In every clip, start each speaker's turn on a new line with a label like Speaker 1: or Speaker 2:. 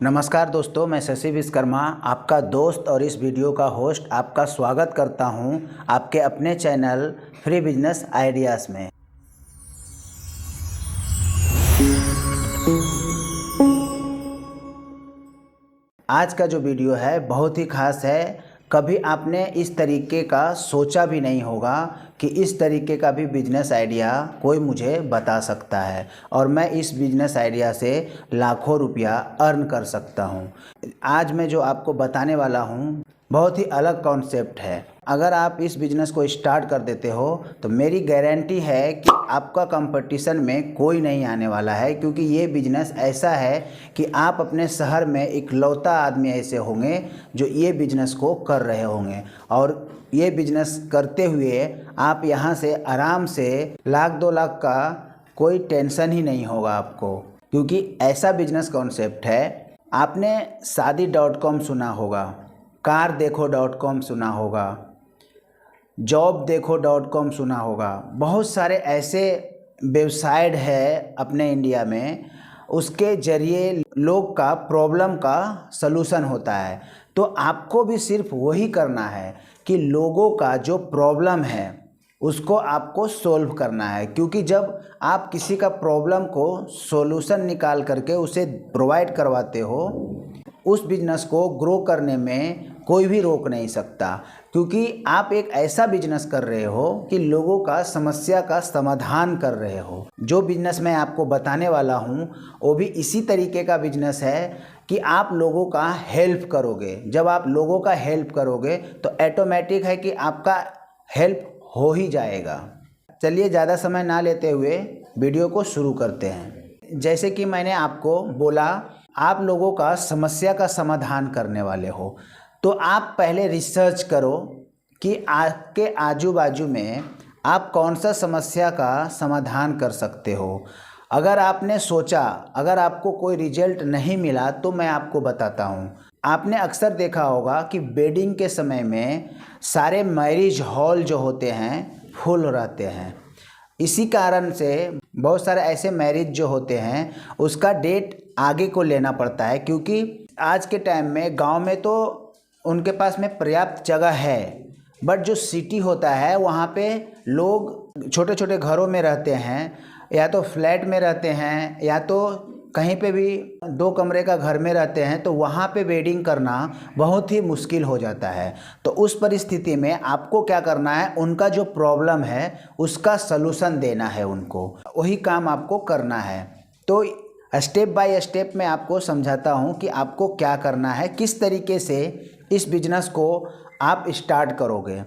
Speaker 1: नमस्कार दोस्तों, मैं शशि विश्वकर्मा आपका दोस्त और इस वीडियो का होस्ट आपका स्वागत करता हूं आपके अपने चैनल फ्री बिजनेस आइडियाज़ में। आज का जो वीडियो है बहुत ही खास है। कभी आपने इस तरीके का सोचा भी नहीं होगा कि इस तरीके का भी बिजनेस आइडिया कोई मुझे बता सकता है और मैं इस बिजनेस आइडिया से लाखों रुपया अर्न कर सकता हूँ। आज मैं जो आपको बताने वाला हूँ बहुत ही अलग कॉन्सेप्ट है। अगर आप इस बिज़नेस को स्टार्ट कर देते हो तो मेरी गारंटी है कि आपका कंपटीशन में कोई नहीं आने वाला है, क्योंकि ये बिज़नेस ऐसा है कि आप अपने शहर में इकलौता आदमी ऐसे होंगे जो ये बिज़नेस को कर रहे होंगे और ये बिज़नेस करते हुए आप यहाँ से आराम से लाख 2 लाख का कोई टेंशन ही नहीं होगा आपको, क्योंकि ऐसा बिज़नेस कॉन्सेप्ट है। आपने शादी.com सुना होगा, car-देखो.com सुना होगा, job-देखो.com सुना होगा। बहुत सारे ऐसे वेबसाइट है अपने इंडिया में, उसके ज़रिए लोग का प्रॉब्लम का सलूशन होता है। तो आपको भी सिर्फ वही करना है कि लोगों का जो प्रॉब्लम है उसको आपको सोल्व करना है, क्योंकि जब आप किसी का प्रॉब्लम को सॉल्यूशन निकाल करके उसे प्रोवाइड करवाते हो, उस बिज़नेस को ग्रो करने में कोई भी रोक नहीं सकता, क्योंकि आप एक ऐसा बिजनेस कर रहे हो कि लोगों का समस्या का समाधान कर रहे हो। जो बिजनेस मैं आपको बताने वाला हूँ वो भी इसी तरीके का बिजनेस है कि आप लोगों का हेल्प करोगे। जब आप लोगों का हेल्प करोगे तो ऑटोमेटिक है कि आपका हेल्प हो ही जाएगा। चलिए ज़्यादा समय ना लेते हुए वीडियो को शुरू करते हैं। जैसे कि मैंने आपको बोला, आप लोगों का समस्या का समाधान करने वाले हो, तो आप पहले रिसर्च करो कि आपके आजू बाजू में आप कौन सा समस्या का समाधान कर सकते हो। अगर आपने सोचा, अगर आपको कोई रिजल्ट नहीं मिला तो मैं आपको बताता हूँ। आपने अक्सर देखा होगा कि वेडिंग के समय में सारे मैरिज हॉल जो होते हैं फुल रहते हैं। इसी कारण से बहुत सारे ऐसे मैरिज जो होते हैं उसका डेट आगे को लेना पड़ता है, क्योंकि आज के टाइम में गांव में तो उनके पास में पर्याप्त जगह है, बट जो सिटी होता है वहाँ पे लोग छोटे छोटे घरों में रहते हैं, या तो फ्लैट में रहते हैं या तो कहीं पे भी 2 कमरे का घर में रहते हैं, तो वहाँ पे वेडिंग करना बहुत ही मुश्किल हो जाता है। तो उस परिस्थिति में आपको क्या करना है, उनका जो प्रॉब्लम है उसका सलूशन देना है, उनको वही काम आपको करना है। तो स्टेप बाय स्टेप मैं आपको समझाता हूँ कि आपको क्या करना है, किस तरीके से इस बिज़नेस को आप स्टार्ट करोगे।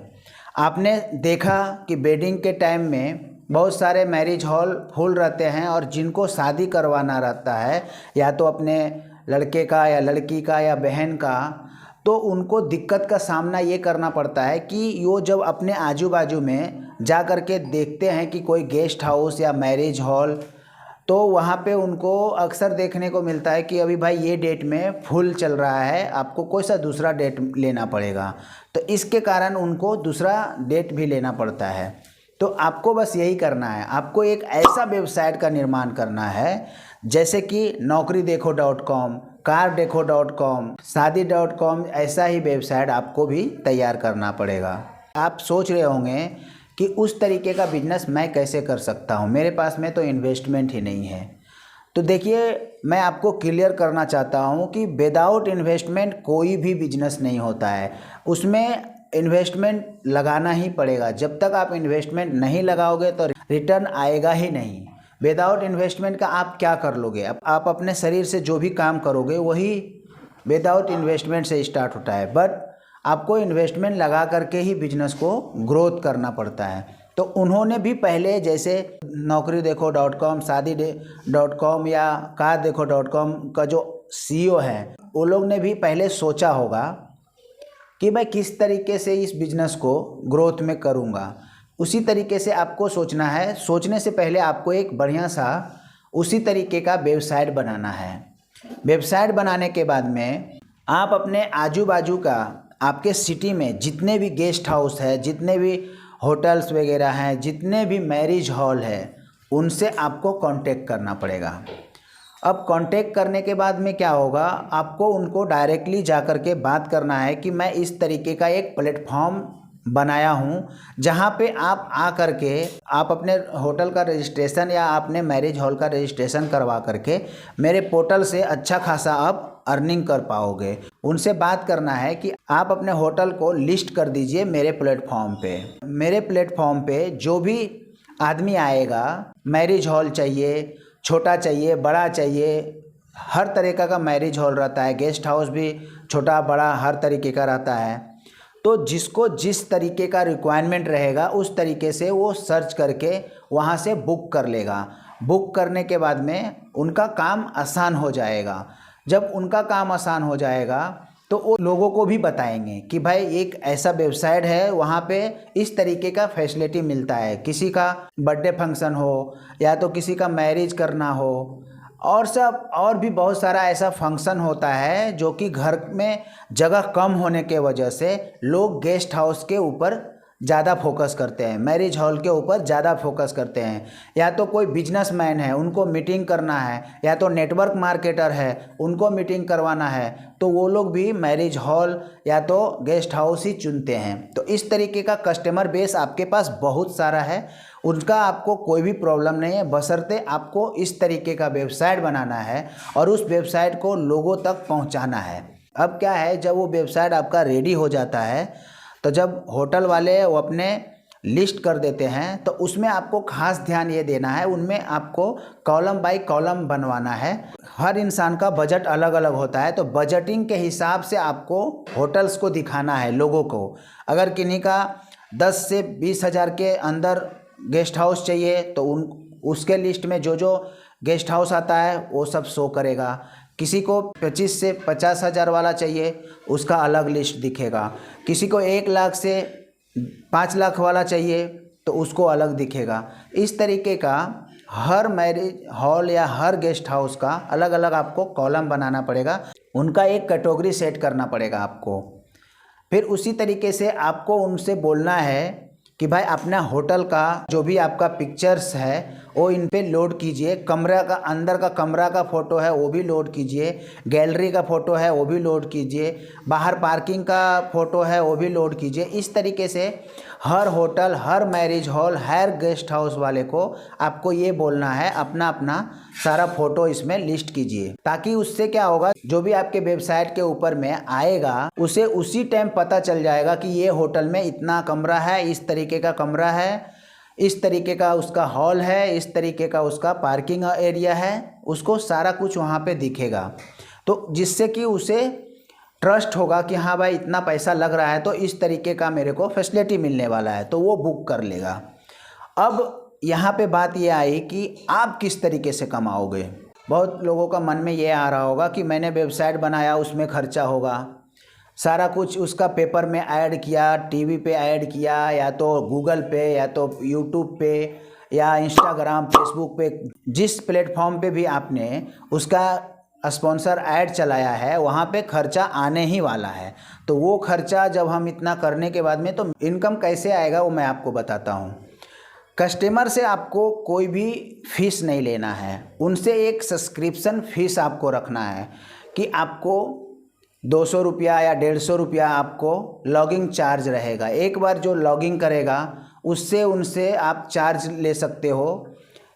Speaker 1: आपने देखा कि वेडिंग के टाइम में बहुत सारे मैरिज हॉल फुल रहते हैं और जिनको शादी करवाना रहता है, या तो अपने लड़के का या लड़की का या बहन का, तो उनको दिक्कत का सामना ये करना पड़ता है कि वो जब अपने आजू बाजू में जा कर के देखते हैं कि कोई गेस्ट हाउस या मैरिज हॉल, तो वहाँ पे उनको अक्सर देखने को मिलता है कि अभी भाई ये डेट में फुल चल रहा है, आपको कोई सा दूसरा डेट लेना पड़ेगा। तो इसके कारण उनको दूसरा डेट भी लेना पड़ता है। तो आपको बस यही करना है, आपको एक ऐसा वेबसाइट का निर्माण करना है जैसे कि नौकरी-देखो.com, car-देखो.com, शादी.com, ऐसा ही वेबसाइट आपको भी तैयार करना पड़ेगा। आप सोच रहे होंगे कि उस तरीके का बिजनेस मैं कैसे कर सकता हूँ, मेरे पास में तो इन्वेस्टमेंट ही नहीं है। तो देखिए, मैं आपको क्लियर करना चाहता हूँ कि विदाउट इन्वेस्टमेंट कोई भी बिजनेस नहीं होता है, उसमें इन्वेस्टमेंट लगाना ही पड़ेगा। जब तक आप इन्वेस्टमेंट नहीं लगाओगे तो रिटर्न आएगा ही नहीं। विदाउट इन्वेस्टमेंट का आप क्या कर लोगे? आप अपने शरीर से जो भी काम करोगे वही विदाउट इन्वेस्टमेंट से स्टार्ट होता है, बट आपको इन्वेस्टमेंट लगा करके ही बिजनेस को ग्रोथ करना पड़ता है। तो उन्होंने भी पहले जैसे नौकरी-देखो.com, शादी.com या car-देखो.com का जो CEO है, वो लोग ने भी पहले सोचा होगा कि मैं किस तरीके से इस बिज़नेस को ग्रोथ में करूँगा। उसी तरीके से आपको सोचना है। सोचने से पहले आपको एक बढ़िया सा उसी तरीके का वेबसाइट बनाना है। वेबसाइट बनाने के बाद में आप अपने आजू बाजू का, आपके सिटी में जितने भी गेस्ट हाउस है, जितने भी होटल्स वगैरह हैं, जितने भी मैरिज हॉल है, उनसे आपको कांटेक्ट करना पड़ेगा। अब कांटेक्ट करने के बाद में क्या होगा, आपको उनको डायरेक्टली जा कर के बात करना है कि मैं इस तरीके का एक प्लेटफॉर्म बनाया हूँ जहाँ पे आप आ कर के आप अपने होटल का रजिस्ट्रेशन या आपने मैरिज हॉल का रजिस्ट्रेशन करवा करके मेरे पोर्टल से अच्छा खासा आप अर्निंग कर पाओगे। उनसे बात करना है कि आप अपने होटल को लिस्ट कर दीजिए मेरे प्लेटफॉर्म पे। मेरे प्लेटफॉर्म पे जो भी आदमी आएगा, मैरिज हॉल चाहिए, छोटा चाहिए, बड़ा चाहिए, हर तरीक़ा का मैरिज हॉल रहता है, गेस्ट हाउस भी छोटा बड़ा हर तरीके का रहता है। तो जिसको जिस तरीके का रिक्वायरमेंट रहेगा उस तरीके से वो सर्च करके वहाँ से बुक कर लेगा। बुक करने के बाद में उनका काम आसान हो जाएगा। जब उनका काम आसान हो जाएगा तो वो लोगों को भी बताएंगे कि भाई एक ऐसा वेबसाइट है, वहाँ पे इस तरीके का फैसिलिटी मिलता है। किसी का बर्थडे फंक्शन हो या तो किसी का मैरिज करना हो और भी बहुत सारा ऐसा फंक्शन होता है जो कि घर में जगह कम होने के वजह से लोग गेस्ट हाउस के ऊपर ज़्यादा फोकस करते हैं, मैरिज हॉल के ऊपर ज़्यादा फोकस करते हैं। या तो कोई बिजनेसमैन है, उनको मीटिंग करना है, या तो नेटवर्क मार्केटर है, उनको मीटिंग करवाना है, तो वो लोग भी मैरिज हॉल या तो गेस्ट हाउस ही चुनते हैं। तो इस तरीके का कस्टमर बेस आपके पास बहुत सारा है, उनका आपको कोई भी प्रॉब्लम नहीं है, बशर्ते आपको इस तरीके का वेबसाइट बनाना है और उस वेबसाइट को लोगों तक पहुंचाना है। अब क्या है, जब वो वेबसाइट आपका रेडी हो जाता है तो जब होटल वाले वो अपने लिस्ट कर देते हैं तो उसमें आपको खास ध्यान ये देना है, उनमें आपको कॉलम बाय कॉलम बनवाना है। हर इंसान का बजट अलग अलग होता है, तो बजटिंग के हिसाब से आपको होटल्स को दिखाना है लोगों को। अगर किन्हीं का 10 से 20 हज़ार के अंदर गेस्ट हाउस चाहिए तो उसके लिस्ट में जो जो गेस्ट हाउस आता है वो सब शो करेगा। किसी को 25 से 50 हज़ार वाला चाहिए, उसका अलग लिस्ट दिखेगा। किसी को 1 लाख से 5 लाख वाला चाहिए तो उसको अलग दिखेगा। इस तरीके का हर मैरिज हॉल या हर गेस्ट हाउस का अलग अलग आपको कॉलम बनाना पड़ेगा, उनका एक कैटेगरी सेट करना पड़ेगा आपको। फिर उसी तरीके से आपको उनसे बोलना है कि भाई अपना होटल का जो भी आपका पिक्चर्स है वो इन पे लोड कीजिए। कमरा का अंदर का कमरा का फ़ोटो है वो भी लोड कीजिए, गैलरी का फ़ोटो है वो भी लोड कीजिए, बाहर पार्किंग का फ़ोटो है वो भी लोड कीजिए। इस तरीके से हर होटल, हर मैरिज हॉल, हर गेस्ट हाउस वाले को आपको ये बोलना है, अपना अपना सारा फ़ोटो इसमें लिस्ट कीजिए, ताकि उससे क्या होगा, जो भी आपके वेबसाइट के ऊपर में आएगा उसे उसी टाइम पता चल जाएगा कि ये होटल में इतना कमरा है, इस तरीके का कमरा है, इस तरीके का उसका हॉल है, इस तरीके का उसका पार्किंग एरिया है, उसको सारा कुछ वहाँ पे दिखेगा। तो जिससे कि उसे ट्रस्ट होगा कि हाँ भाई इतना पैसा लग रहा है तो इस तरीके का मेरे को फैसिलिटी मिलने वाला है, तो वो बुक कर लेगा। अब यहाँ पे बात ये आई कि आप किस तरीके से कमाओगे। बहुत लोगों का मन में ये आ रहा होगा कि मैंने वेबसाइट बनाया, उसमें खर्चा होगा, सारा कुछ उसका पेपर में ऐड किया, टीवी पे ऐड किया, या तो गूगल पे, या तो यूट्यूब पे, या इंस्टाग्राम, फेसबुक पे, जिस प्लेटफॉर्म पे भी आपने उसका स्पॉन्सर ऐड चलाया है वहाँ पे खर्चा आने ही वाला है। तो वो खर्चा जब हम इतना करने के बाद में तो इनकम कैसे आएगा वो मैं आपको बताता हूँ। कस्टमर से आपको कोई भी फीस नहीं लेना है, उनसे एक सब्सक्रिप्शन फ़ीस आपको रखना है कि आपको 200 रुपया या 150 रुपया आपको लॉगिंग चार्ज रहेगा। एक बार जो लॉगिंग करेगा उससे उनसे आप चार्ज ले सकते हो,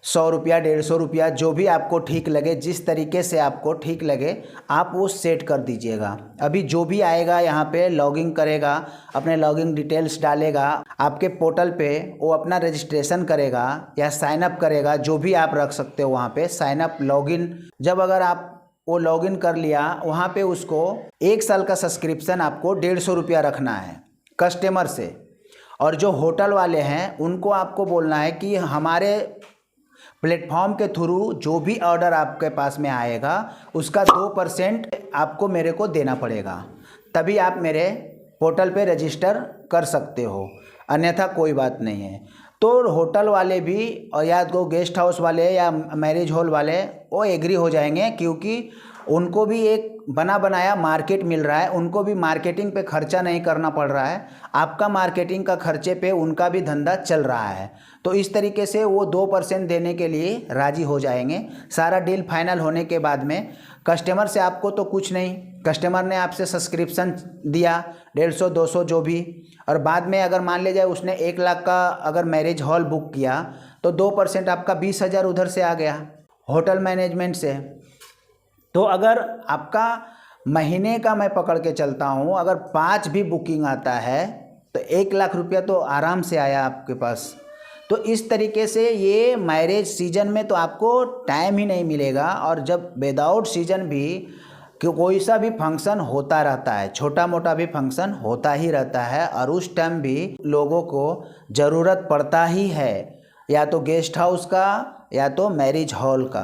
Speaker 1: 100 रुपया, 150 रुपया, जो भी आपको ठीक लगे, जिस तरीके से आपको ठीक लगे आप वो सेट कर दीजिएगा। अभी जो भी आएगा यहाँ पे लॉगिंग करेगा, अपने लॉगिंग डिटेल्स डालेगा, आपके पोर्टल पे वो अपना रजिस्ट्रेशन करेगा या साइन अप करेगा, जो भी आप रख सकते हो वहाँ पे साइन अप, लॉगिन। जब अगर आप वो लॉगिन कर लिया वहाँ पे उसको 1 साल का सब्सक्रिप्शन आपको 150 रुपया रखना है कस्टमर से। और जो होटल वाले हैं उनको आपको बोलना है कि हमारे प्लेटफॉर्म के थ्रू जो भी ऑर्डर आपके पास में आएगा उसका 2% आपको मेरे को देना पड़ेगा, तभी आप मेरे पोर्टल पे रजिस्टर कर सकते हो, अन्यथा कोई बात नहीं है। तो होटल वाले भी और या तो गेस्ट हाउस वाले या मैरिज हॉल वाले वो एग्री हो जाएंगे, क्योंकि उनको भी एक बना बनाया मार्केट मिल रहा है, उनको भी मार्केटिंग पे खर्चा नहीं करना पड़ रहा है, आपका मार्केटिंग का खर्चे पे उनका भी धंधा चल रहा है। तो इस तरीके से वो 2% देने के लिए राज़ी हो जाएंगे। सारा डील फाइनल होने के बाद में कस्टमर से आपको तो कुछ नहीं, कस्टमर ने आपसे सब्सक्रिप्शन दिया 150-200 जो भी, और बाद में अगर मान लिया जाए उसने 1 लाख का अगर मैरिज हॉल बुक किया तो 2% आपका 20,000 उधर से आ गया होटल मैनेजमेंट से। तो अगर आपका महीने का मैं पकड़ के चलता हूँ, अगर 5 भी बुकिंग आता है तो 1 लाख रुपया तो आराम से आया आपके पास। तो इस तरीके से ये मैरिज सीजन में तो आपको टाइम ही नहीं मिलेगा, और जब विदाउट सीजन भी कोई सा भी फंक्शन होता रहता है, छोटा मोटा भी फंक्शन होता ही रहता है, और उस टाइम भी लोगों को ज़रूरत पड़ता ही है, या तो गेस्ट हाउस का या तो मैरिज हॉल का।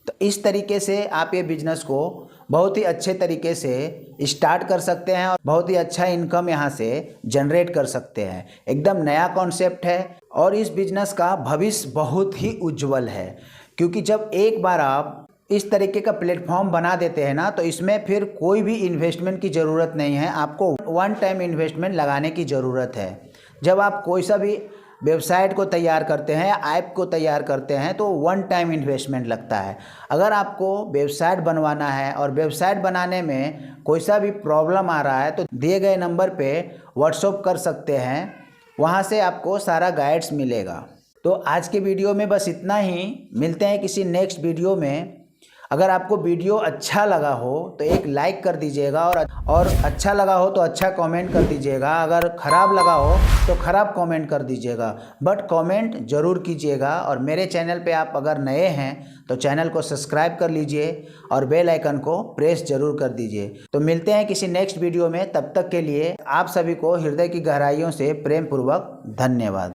Speaker 1: तो इस तरीके से आप ये बिजनेस को बहुत ही अच्छे तरीके से स्टार्ट कर सकते हैं और बहुत ही अच्छा इनकम यहाँ से जनरेट कर सकते हैं। एकदम नया कॉन्सेप्ट है और इस बिजनेस का भविष्य बहुत ही उज्जवल है, क्योंकि जब एक बार आप इस तरीके का प्लेटफॉर्म बना देते हैं ना, तो इसमें फिर कोई भी इन्वेस्टमेंट की ज़रूरत नहीं है, आपको वन टाइम इन्वेस्टमेंट लगाने की ज़रूरत है। जब आप कोई सा भी वेबसाइट को तैयार करते हैं, ऐप को तैयार करते हैं, तो वन टाइम इन्वेस्टमेंट लगता है। अगर आपको वेबसाइट बनवाना है और वेबसाइट बनाने में कोई सा भी प्रॉब्लम आ रहा है तो दिए गए नंबर पे व्हाट्सएप कर सकते हैं, वहाँ से आपको सारा गाइड्स मिलेगा। तो आज के वीडियो में बस इतना ही, मिलते हैं किसी नेक्स्ट वीडियो में। अगर आपको वीडियो अच्छा लगा हो तो एक लाइक कर दीजिएगा, और अच्छा लगा हो तो अच्छा कमेंट कर दीजिएगा, अगर ख़राब लगा हो तो ख़राब कमेंट कर दीजिएगा, बट कमेंट ज़रूर कीजिएगा। और मेरे चैनल पे आप अगर नए हैं तो चैनल को सब्सक्राइब कर लीजिए और बेल आइकन को प्रेस ज़रूर कर दीजिए। तो मिलते हैं किसी नेक्स्ट वीडियो में, तब तक के लिए आप सभी को हृदय की गहराइयों से प्रेम पूर्वक धन्यवाद।